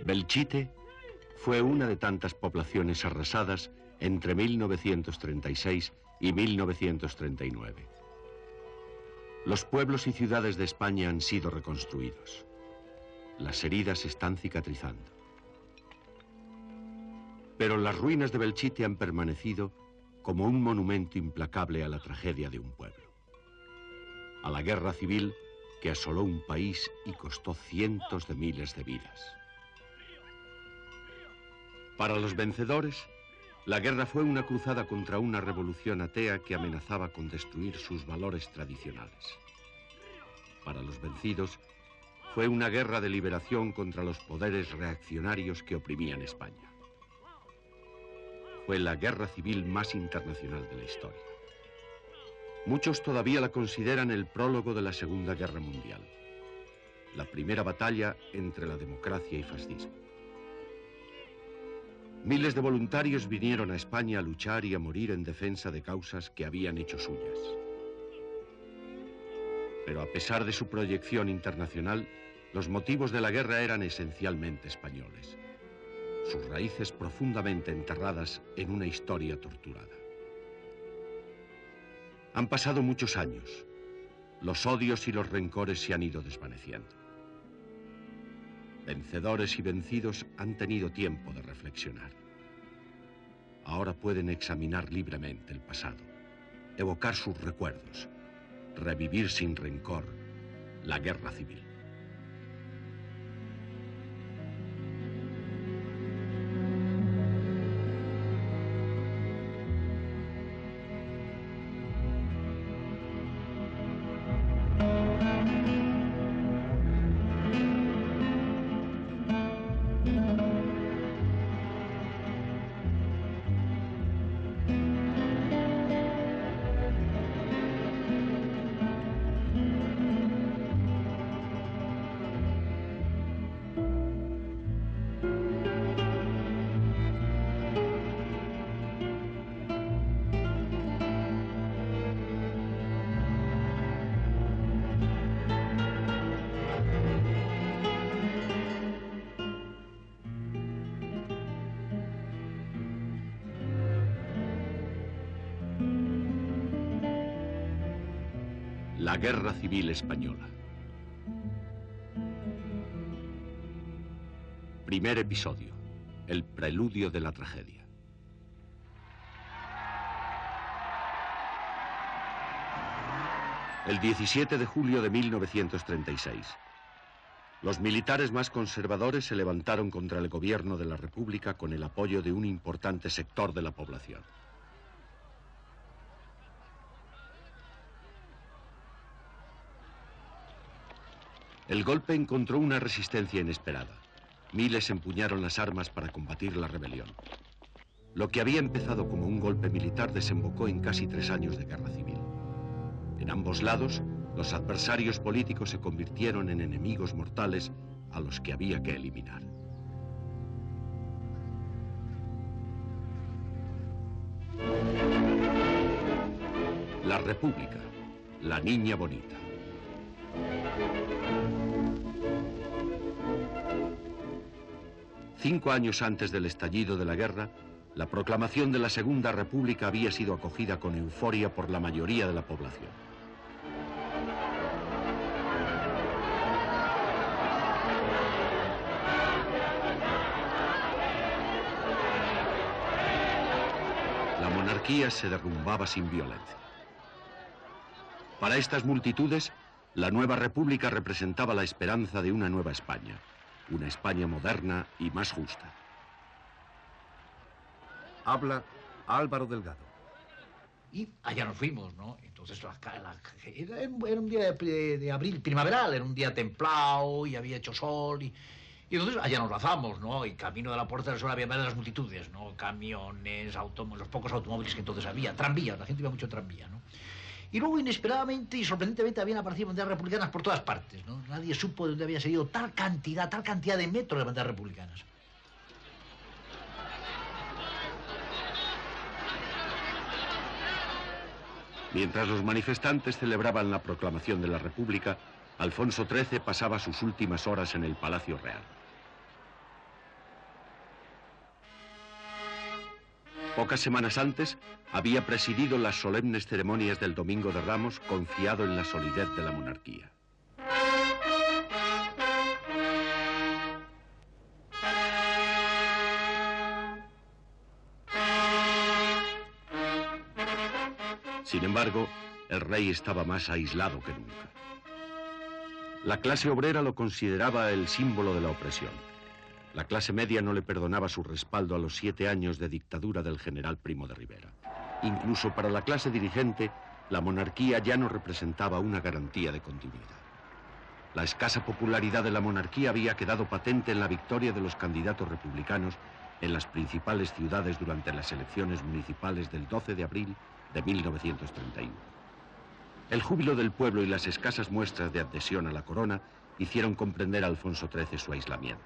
Belchite fue una de tantas poblaciones arrasadas entre 1936 y 1939. Los pueblos y ciudades de España han sido reconstruidos. Las heridas están cicatrizando. Pero las ruinas de Belchite han permanecido como un monumento implacable a la tragedia de un pueblo. A la guerra civil que asoló un país y costó cientos de miles de vidas. Para los vencedores, la guerra fue una cruzada contra una revolución atea que amenazaba con destruir sus valores tradicionales. Para los vencidos, fue una guerra de liberación contra los poderes reaccionarios que oprimían España. Fue la guerra civil más internacional de la historia. Muchos todavía la consideran el prólogo de la Segunda Guerra Mundial, la primera batalla entre la democracia y fascismo. Miles de voluntarios vinieron a España a luchar y a morir en defensa de causas que habían hecho suyas. Pero a pesar de su proyección internacional, los motivos de la guerra eran esencialmente españoles. Sus raíces profundamente enterradas en una historia torturada. Han pasado muchos años. Los odios y los rencores se han ido desvaneciendo. Vencedores y vencidos han tenido tiempo de reflexionar. Ahora pueden examinar libremente el pasado, evocar sus recuerdos, revivir sin rencor la guerra civil. La Guerra Civil Española. Primer episodio. El preludio de la tragedia. El 17 de julio de 1936. Los militares más conservadores se levantaron contra el gobierno de la República con el apoyo de un importante sector de la población. El golpe encontró una resistencia inesperada. Miles empuñaron las armas para combatir la rebelión. Lo que había empezado como un golpe militar desembocó en casi 3 años de guerra civil. En ambos lados, los adversarios políticos se convirtieron en enemigos mortales a los que había que eliminar. La República, la niña bonita. Cinco años antes del estallido de la guerra, la proclamación de la Segunda República había sido acogida con euforia por la mayoría de la población. La monarquía se derrumbaba sin violencia. Para estas multitudes, la nueva república representaba la esperanza de una nueva España, una España moderna y más justa. Habla Álvaro Delgado. Y allá nos fuimos, ¿no? Entonces era un día de abril, primaveral, era un día templado y había hecho sol y entonces allá nos lanzamos, ¿no? Y camino de la Puerta del Sol había varias multitudes, ¿no? Camiones, los pocos automóviles que entonces había, tranvías, la gente iba mucho en tranvía, ¿no? Y luego inesperadamente y sorprendentemente habían aparecido banderas republicanas por todas partes, ¿no? Nadie supo de dónde había salido tal cantidad de metros de banderas republicanas. Mientras los manifestantes celebraban la proclamación de la República, Alfonso XIII pasaba sus últimas horas en el Palacio Real. Pocas semanas antes, había presidido las solemnes ceremonias del Domingo de Ramos, confiado en la solidez de la monarquía. Sin embargo, el rey estaba más aislado que nunca. La clase obrera lo consideraba el símbolo de la opresión. La clase media no le perdonaba su respaldo a los 7 años de dictadura del general Primo de Rivera. Incluso para la clase dirigente, la monarquía ya no representaba una garantía de continuidad. La escasa popularidad de la monarquía había quedado patente en la victoria de los candidatos republicanos en las principales ciudades durante las elecciones municipales del 12 de abril de 1931. El júbilo del pueblo y las escasas muestras de adhesión a la corona hicieron comprender a Alfonso XIII su aislamiento.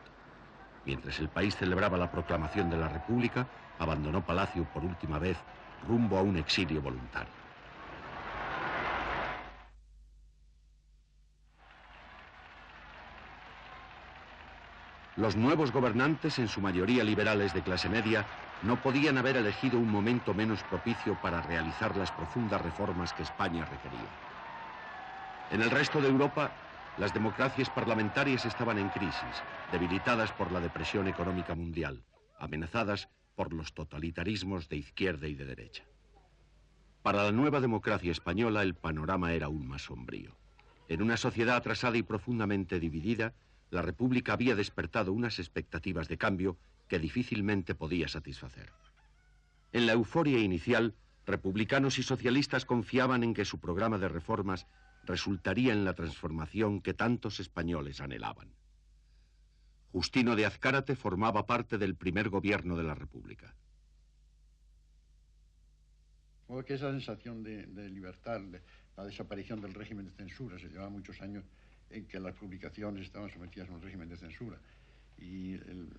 Mientras el país celebraba la proclamación de la República, abandonó Palacio por última vez rumbo a un exilio voluntario. Los nuevos gobernantes, en su mayoría liberales de clase media, no podían haber elegido un momento menos propicio para realizar las profundas reformas que España requería. En el resto de Europa, las democracias parlamentarias estaban en crisis, debilitadas por la depresión económica mundial, amenazadas por los totalitarismos de izquierda y de derecha. Para la nueva democracia española, el panorama era aún más sombrío. En una sociedad atrasada y profundamente dividida, la República había despertado unas expectativas de cambio que difícilmente podía satisfacer. En la euforia inicial, republicanos y socialistas confiaban en que su programa de reformas resultaría en la transformación que tantos españoles anhelaban. Justino de Azcárate formaba parte del primer gobierno de la República. Que esa sensación de libertad, la desaparición del régimen de censura, se llevaba muchos años en que las publicaciones estaban sometidas a un régimen de censura y el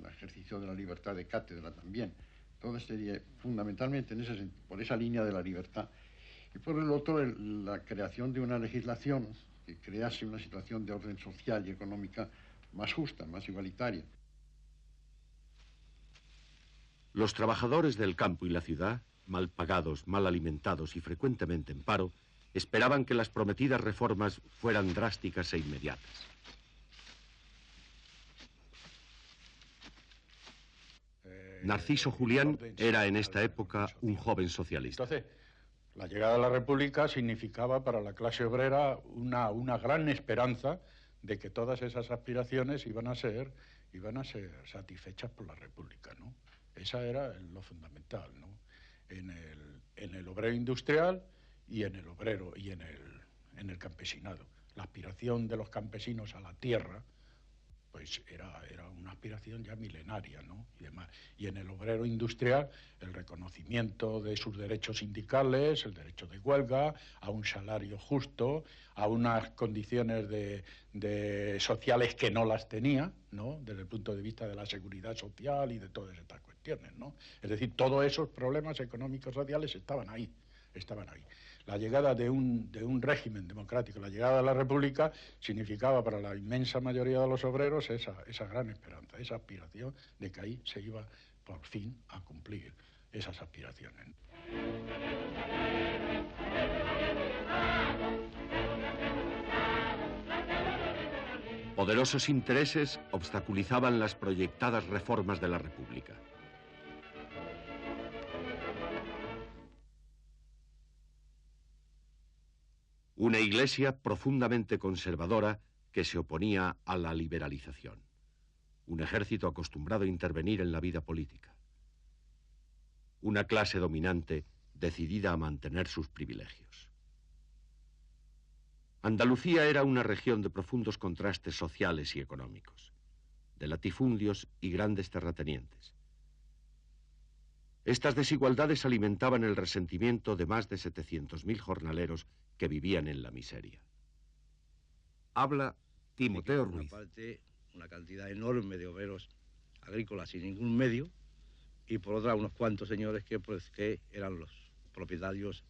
ejercicio de la libertad de cátedra también. Todo sería fundamentalmente por esa línea de la libertad. Y por el otro, la creación de una legislación que crease una situación de orden social y económica más justa, más igualitaria. Los trabajadores del campo y la ciudad, mal pagados, mal alimentados y frecuentemente en paro, esperaban que las prometidas reformas fueran drásticas e inmediatas. Narciso Julián era en esta época un joven socialista. Entonces, la llegada de la República significaba para la clase obrera una gran esperanza de que todas esas aspiraciones iban a ser satisfechas por la República, ¿no? Esa era lo fundamental, ¿no? En el obrero industrial y en el obrero y en el campesinado. La aspiración de los campesinos a la tierra, pues era una aspiración ya milenaria, ¿no? Y demás. Y en el obrero industrial, el reconocimiento de sus derechos sindicales, el derecho de huelga, a un salario justo, a unas condiciones sociales que no las tenía, ¿no? Desde el punto de vista de la seguridad social y de todas estas cuestiones, ¿no? Es decir, todos esos problemas económicos sociales estaban ahí. La llegada de un régimen democrático, la llegada de la República, significaba para la inmensa mayoría de los obreros esa gran esperanza, esa aspiración de que ahí se iba por fin a cumplir esas aspiraciones. Poderosos intereses obstaculizaban las proyectadas reformas de la República. Una iglesia profundamente conservadora que se oponía a la liberalización. Un ejército acostumbrado a intervenir en la vida política. Una clase dominante decidida a mantener sus privilegios. Andalucía era una región de profundos contrastes sociales y económicos, de latifundios y grandes terratenientes. Estas desigualdades alimentaban el resentimiento de más de 700.000 jornaleros que vivían en la miseria. Habla Timoteo Ruiz. Por una parte, una cantidad enorme de obreros agrícolas sin ningún medio, y por otra unos cuantos señores que eran los propietarios,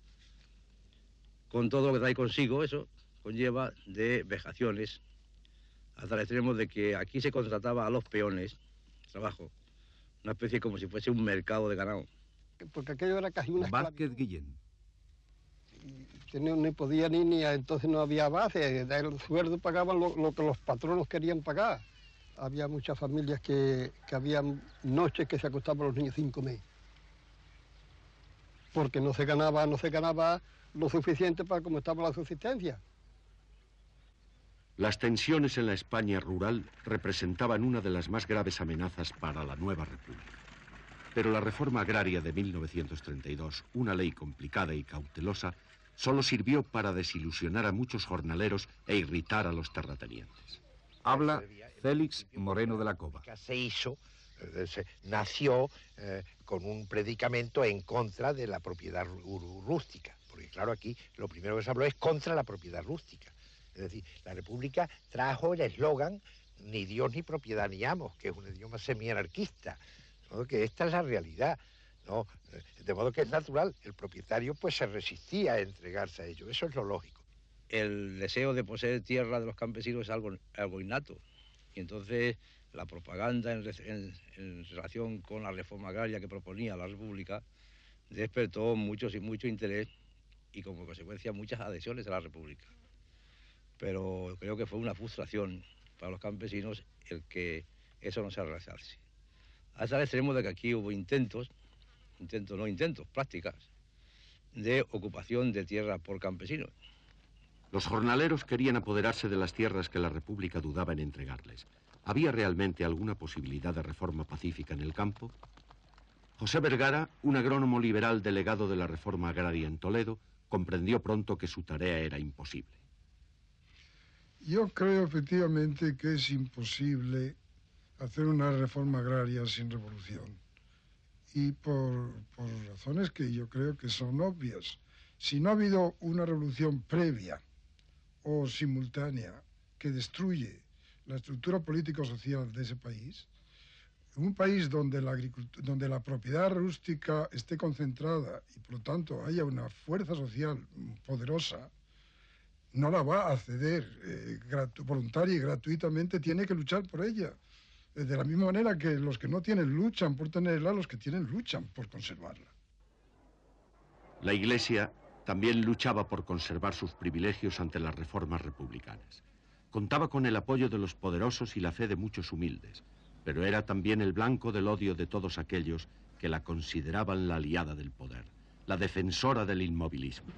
con todo lo que trae consigo. Eso conlleva de vejaciones, hasta el extremo de que aquí se contrataba a los peones, trabajo, una especie como si fuese un mercado de ganado. Porque aquello era casi una Vázquez Guillén. Que no podía entonces no había base, el sueldo pagaban lo que los patronos querían pagar. Había muchas familias que habían noches que se acostaban los niños 5 meses. Porque no se ganaba lo suficiente para como estaba la subsistencia. Las tensiones en la España rural representaban una de las más graves amenazas para la nueva república. Pero la reforma agraria de 1932, una ley complicada y cautelosa, solo sirvió para desilusionar a muchos jornaleros e irritar a los terratenientes. Habla Félix Moreno de la Cova. Nació con un predicamento en contra de la propiedad rústica, porque claro, aquí lo primero que se habló es contra la propiedad rústica. Es decir, la República trajo el eslogan ni Dios ni propiedad ni amos, que es un idioma semianarquista, ¿no? Que esta es la realidad, ¿no? De modo que es natural, el propietario pues se resistía a entregarse a ello, eso es lo lógico. El deseo de poseer tierra de los campesinos es algo innato, y entonces la propaganda en relación con la reforma agraria que proponía la República despertó mucho interés y como consecuencia muchas adhesiones a la República. Pero creo que fue una frustración para los campesinos el que eso no se realizase. Hasta el extremo de que aquí hubo prácticas de ocupación de tierra por campesinos. Los jornaleros querían apoderarse de las tierras que la República dudaba en entregarles. ¿Había realmente alguna posibilidad de reforma pacífica en el campo? José Vergara, un agrónomo liberal delegado de la reforma agraria en Toledo, comprendió pronto que su tarea era imposible. Yo creo efectivamente que es imposible hacer una reforma agraria sin revolución. Y por razones que yo creo que son obvias. Si no ha habido una revolución previa o simultánea que destruye la estructura político-social de ese país, un país donde la propiedad rústica esté concentrada y por lo tanto haya una fuerza social poderosa, no la va a ceder voluntaria y gratuitamente, tiene que luchar por ella. De la misma manera que los que no tienen luchan por tenerla, los que tienen luchan por conservarla. La Iglesia también luchaba por conservar sus privilegios ante las reformas republicanas. Contaba con el apoyo de los poderosos y la fe de muchos humildes, pero era también el blanco del odio de todos aquellos que la consideraban la aliada del poder, la defensora del inmovilismo.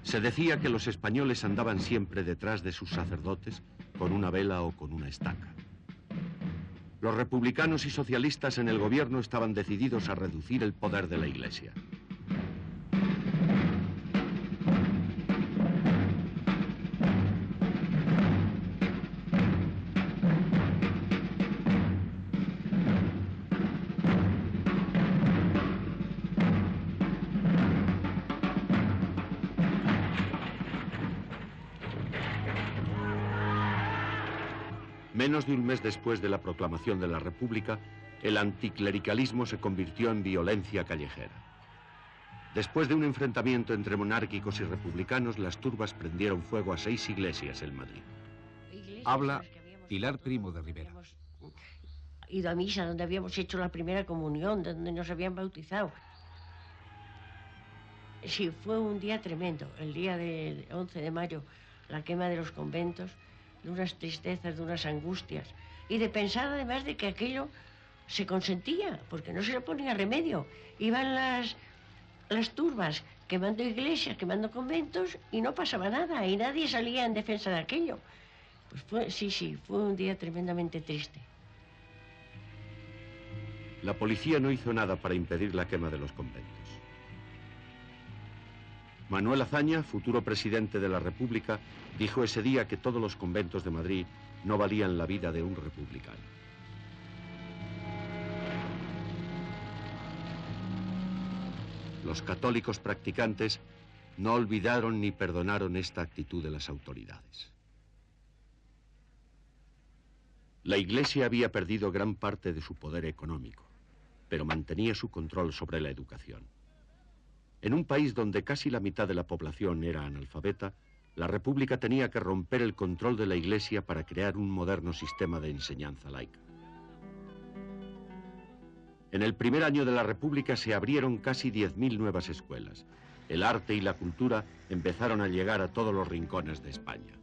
Se decía que los españoles andaban siempre detrás de sus sacerdotes con una vela o con una estaca. Los republicanos y socialistas en el gobierno estaban decididos a reducir el poder de la Iglesia. Menos de un mes después de la proclamación de la República, el anticlericalismo se convirtió en violencia callejera. Después de un enfrentamiento entre monárquicos y republicanos, las turbas prendieron fuego a 6 iglesias en Madrid. Habla Pilar Primo de Rivera. Ido a misa, donde habíamos hecho la primera comunión, donde nos habían bautizado. Sí, fue un día tremendo, el día del 11 de mayo, la quema de los conventos, de unas tristezas, de unas angustias, y de pensar además de que aquello se consentía, porque no se le ponía remedio. Iban las turbas quemando iglesias, quemando conventos, y no pasaba nada, y nadie salía en defensa de aquello. Pues fue un día tremendamente triste. La policía no hizo nada para impedir la quema de los conventos. Manuel Azaña, futuro presidente de la República, dijo ese día que todos los conventos de Madrid no valían la vida de un republicano. Los católicos practicantes no olvidaron ni perdonaron esta actitud de las autoridades. La Iglesia había perdido gran parte de su poder económico, pero mantenía su control sobre la educación. En un país donde casi la mitad de la población era analfabeta, la República tenía que romper el control de la Iglesia para crear un moderno sistema de enseñanza laica. En el primer año de la República se abrieron casi 10.000 nuevas escuelas. El arte y la cultura empezaron a llegar a todos los rincones de España.